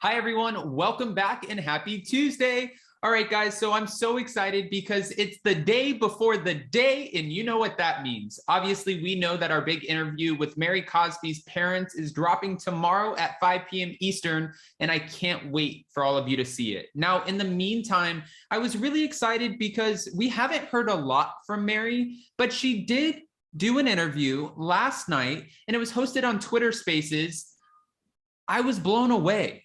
Hi, everyone. Welcome back and happy Tuesday. All right, guys. So I'm so excited because it's the day before the day, and you know what that means. Obviously, we know that our big interview with Mary Cosby's parents is dropping tomorrow at 5 p.m. Eastern, and I can't wait for all of you to see it. Now, in the meantime, I was really excited because we haven't heard a lot from Mary, but she did do an interview last night, and it was hosted on Twitter Spaces. I was blown away.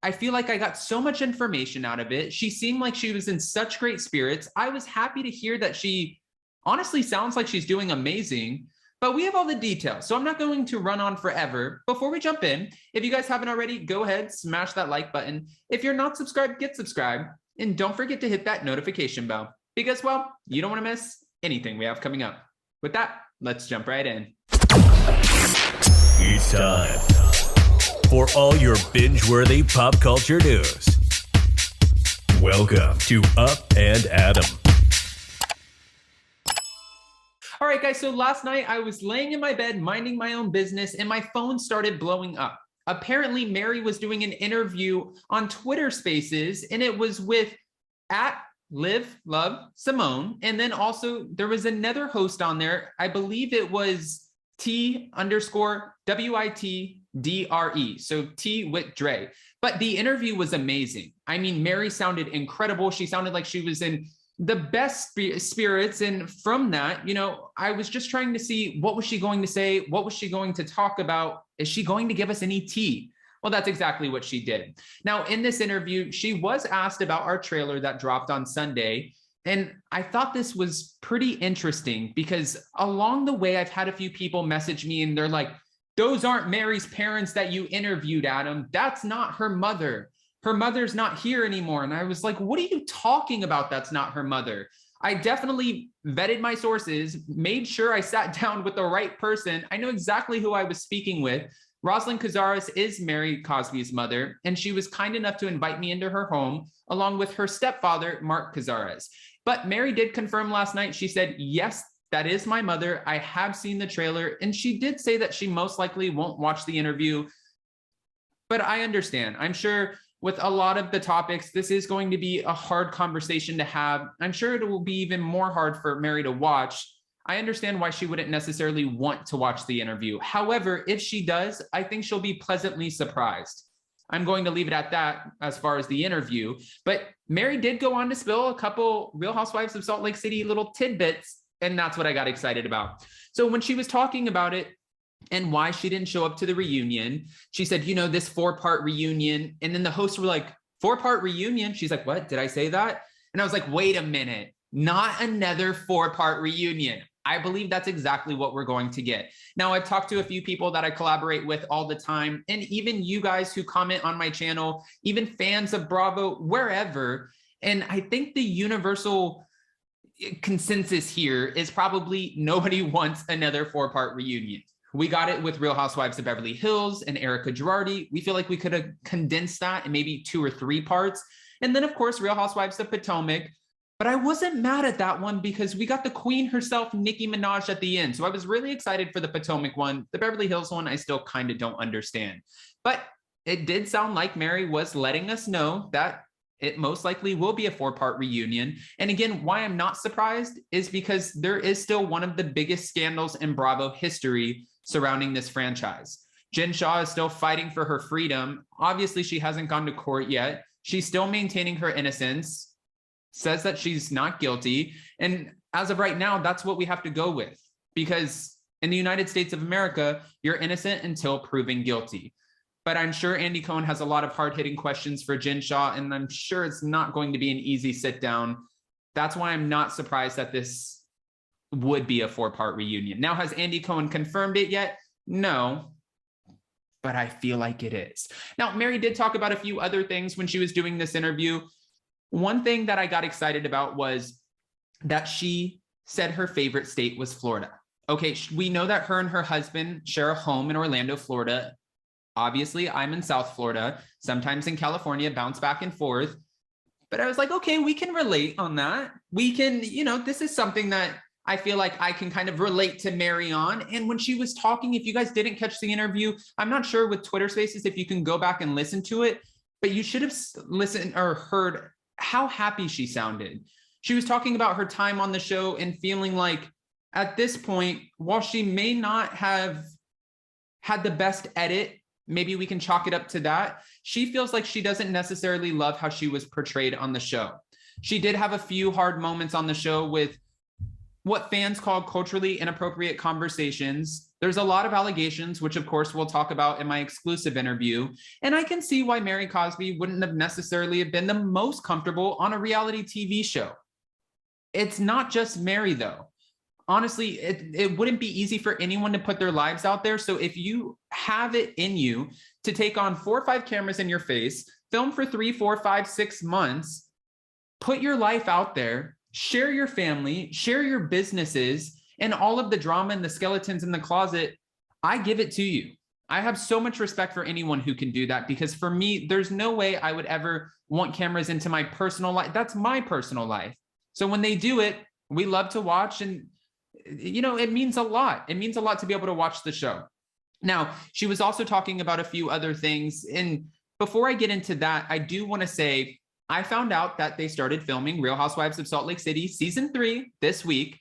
I feel like I got so much information out of it. She seemed like she was in such great spirits. I was happy to hear that she honestly sounds like she's doing amazing, but we have all the details. So I'm not going to run on forever. Before we jump in, if you guys haven't already, go ahead, smash that like button. If you're not subscribed, get subscribed. And don't forget to hit that notification bell because, well, you don't want to miss anything we have coming up. With that, let's jump right in. It's time for all your binge-worthy pop culture news. Welcome to Up and Adam. All right, guys, so last night I was laying in my bed minding my own business and my phone started blowing up. Apparently, Mary was doing an interview on Twitter Spaces, and it was with @LiveLoveSimone, and then also there was another host on there. I believe it was T_WITDRE, so T with Dre. But the interview was amazing. I mean, Mary sounded incredible. She sounded like she was in the best spirits. And from that, you know, I was just trying to see, what was she going to say? What was she going to talk about? Is she going to give us any tea? Well, that's exactly what she did. Now, in this interview, she was asked about our trailer that dropped on Sunday. And I thought this was pretty interesting because along the way, I've had a few people message me and they're like, those aren't Mary's parents that you interviewed, Adam. That's not her mother. Her mother's not here anymore. And I was like, what are you talking about? That's not her mother. I definitely vetted my sources, made sure I sat down with the right person. I know exactly who I was speaking with. RHOSLC is Mary Cosby's mother, and she was kind enough to invite me into her home along with her stepfather, Mark Cazares. But Mary did confirm last night. She said, yes, that is my mother. I have seen the trailer. And she did say that she most likely won't watch the interview. But I understand. I'm sure with a lot of the topics, this is going to be a hard conversation to have. I'm sure it will be even more hard for Mary to watch. I understand why she wouldn't necessarily want to watch the interview. However, if she does, I think she'll be pleasantly surprised. I'm going to leave it at that as far as the interview. But Mary did go on to spill a couple Real Housewives of Salt Lake City little tidbits, and that's what I got excited about. So when she was talking about it and why she didn't show up to the reunion, she said, you know, this 4-part reunion. And then the hosts were like, 4-part reunion? She's like, what? Did I say that? And I was like, wait a minute, not another 4-part reunion. I believe that's exactly what we're going to get. Now, I've talked to a few people that I collaborate with all the time, and even you guys who comment on my channel, even fans of Bravo, wherever. And I think the universal consensus here is probably nobody wants another 4-part reunion. We got it with Real Housewives of Beverly Hills and Erica Girardi. We feel like we could have condensed that in maybe 2 or 3 parts. And then, of course, Real Housewives of Potomac. But I wasn't mad at that one because we got the queen herself, Nicki Minaj, at the end. So I was really excited for the Potomac one. The Beverly Hills one, I still kind of don't understand. But it did sound like Mary was letting us know that it most likely will be a 4-part reunion. And again, why I'm not surprised is because there is still one of the biggest scandals in Bravo history surrounding this franchise. Jen Shah is still fighting for her freedom. Obviously, she hasn't gone to court yet. She's still maintaining her innocence. Says that she's not guilty. And as of right now, that's what we have to go with. Because in the United States of America, you're innocent until proven guilty. But I'm sure Andy Cohen has a lot of hard-hitting questions for Jen Shah, and I'm sure it's not going to be an easy sit-down. That's why I'm not surprised that this would be a 4-part reunion. Now, has Andy Cohen confirmed it yet? No. But I feel like it is. Now, Mary did talk about a few other things when she was doing this interview. One thing that I got excited about was that she said her favorite state was Florida. Okay, we know that her and her husband share a home in Orlando, Florida. Obviously, I'm in South Florida, sometimes in California, bounce back and forth. But I was like, okay, we can relate on that. We can, you know, this is something that I feel like I can kind of relate to Mary on. And when she was talking, if you guys didn't catch the interview, I'm not sure with Twitter Spaces if you can go back and listen to it. but you should have listened or heard how happy she sounded. She was talking about her time on the show and feeling like at this point, while she may not have had the best edit, maybe we can chalk it up to that, she feels like she doesn't necessarily love how she was portrayed on the show. She did have a few hard moments on the show with what fans call culturally inappropriate conversations. There's a lot of allegations, which of course we'll talk about in my exclusive interview. And I can see why Mary Cosby wouldn't have necessarily been the most comfortable on a reality TV show. It's not just Mary though. Honestly, it wouldn't be easy for anyone to put their lives out there. So if you have it in you to take on 4 or 5 cameras in your face, film for 3, 4, 5, 6 months, put your life out there, share your family, share your businesses, and all of the drama and the skeletons in the closet, I give it to you. I have so much respect for anyone who can do that, because for me, there's no way I would ever want cameras into my personal life. That's my personal life. So when they do it, we love to watch, and you know, it means a lot. It means a lot to be able to watch the show. Now, she was also talking about a few other things. And before I get into that, I do want to say, I found out that they started filming Real Housewives of Salt Lake City season 3 this week.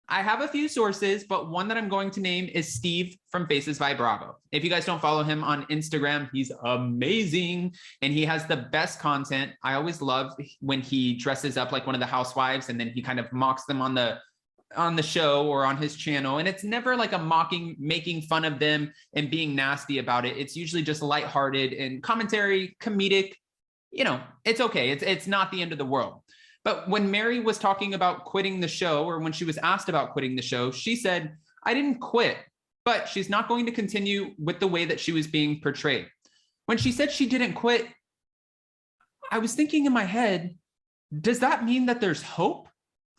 I have a few sources, but one that I'm going to name is Steve from Faces by Bravo. If you guys don't follow him on Instagram, he's amazing and he has the best content. I always love when he dresses up like one of the housewives and then he kind of mocks them on the show or on his channel. And it's never like a mocking, making fun of them and being nasty about it. It's usually just lighthearted and commentary, comedic. You know, it's okay. It's not the end of the world. But when Mary was talking about quitting the show, or when she was asked about quitting the show, she said, I didn't quit, but she's not going to continue with the way that she was being portrayed. When she said she didn't quit, I was thinking in my head, does that mean that there's hope?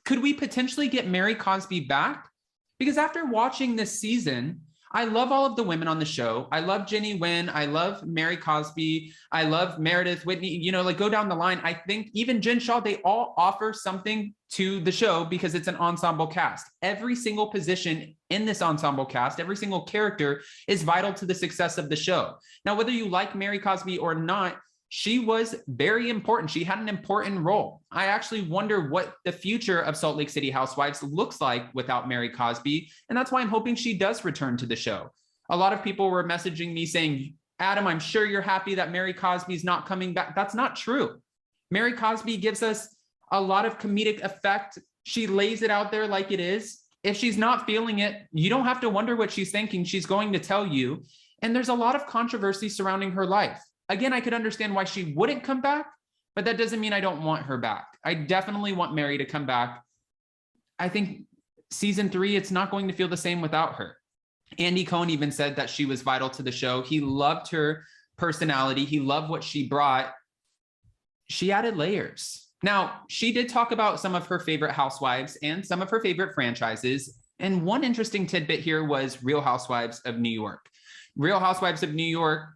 Could we potentially get Mary Cosby back? Because after watching this season, I love all of the women on the show. I love Jenny Wynn. I love Mary Cosby. I love Meredith, Whitney, you know, like go down the line. I think even Jen Shaw, they all offer something to the show because it's an ensemble cast. Every single position in this ensemble cast, every single character is vital to the success of the show. Now, whether you like Mary Cosby or not, she was very important. She had an important role. I actually wonder what the future of Salt Lake City Housewives looks like without Mary Cosby. And that's why I'm hoping she does return to the show. A lot of people were messaging me saying, Adam, I'm sure you're happy that Mary Cosby's not coming back. That's not true. Mary Cosby gives us a lot of comedic effect. She lays it out there like it is. If she's not feeling it, you don't have to wonder what she's thinking. She's going to tell you. And there's a lot of controversy surrounding her life. Again, I could understand why she wouldn't come back, but that doesn't mean I don't want her back. I definitely want Mary to come back. I think season 3, it's not going to feel the same without her. Andy Cohen even said that she was vital to the show. He loved her personality. He loved what she brought. She added layers. Now, she did talk about some of her favorite housewives and some of her favorite franchises. And one interesting tidbit here was Real Housewives of New York. Real Housewives of New York,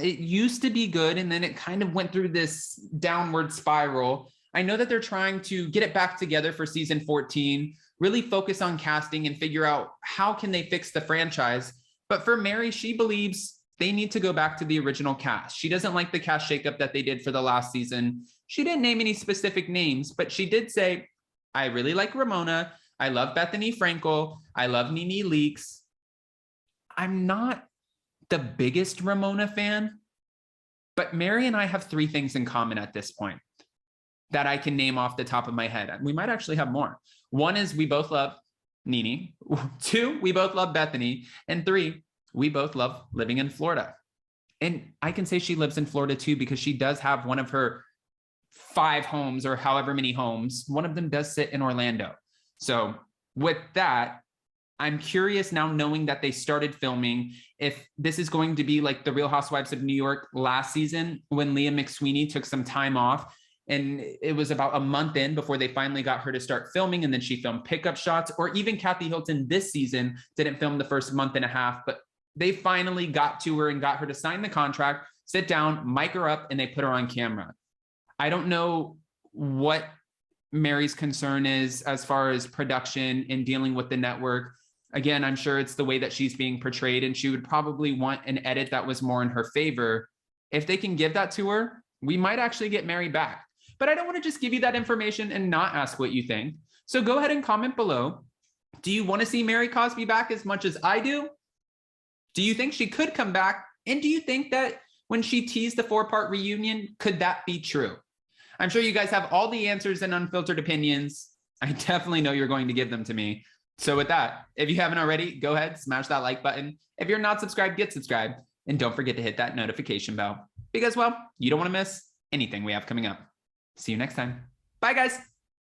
it used to be good, and then it kind of went through this downward spiral. I know that they're trying to get it back together for season 14, really focus on casting and figure out how can they fix the franchise. But for Mary, she believes they need to go back to the original cast. She doesn't like the cast shakeup that they did for the last season. She didn't name any specific names, but she did say, I really like Ramona. I love Bethany Frankel. I love Nene Leakes. I'm not the biggest Ramona fan, but Mary and I have 3 things in common at this point that I can name off the top of my head. We might actually have more. 1 is we both love Nene. 2, we both love Bethany. And 3, we both love living in Florida. And I can say she lives in Florida too, because she does have one of her 5 homes or however many homes. One of them does sit in Orlando. So with that, I'm curious now, knowing that they started filming, if this is going to be like the Real Housewives of New York last season when Leah McSweeney took some time off, and it was about a month in before they finally got her to start filming, and then she filmed pickup shots. Or even Kathy Hilton this season didn't film the first month and a half, but they finally got to her and got her to sign the contract, sit down, mic her up, and they put her on camera. I don't know what Mary's concern is as far as production and dealing with the network. Again, I'm sure it's the way that she's being portrayed, and she would probably want an edit that was more in her favor. if they can give that to her, we might actually get Mary back. But I don't want to just give you that information and not ask what you think. So go ahead and comment below. Do you want to see Mary Cosby back as much as I do? Do you think she could come back? And do you think that when she teased the 4-part reunion, could that be true? I'm sure you guys have all the answers and unfiltered opinions. I definitely know you're going to give them to me. So with that, if you haven't already, go ahead, smash that like button. If you're not subscribed, get subscribed. And don't forget to hit that notification bell because, well, you don't want to miss anything we have coming up. See you next time. Bye, guys.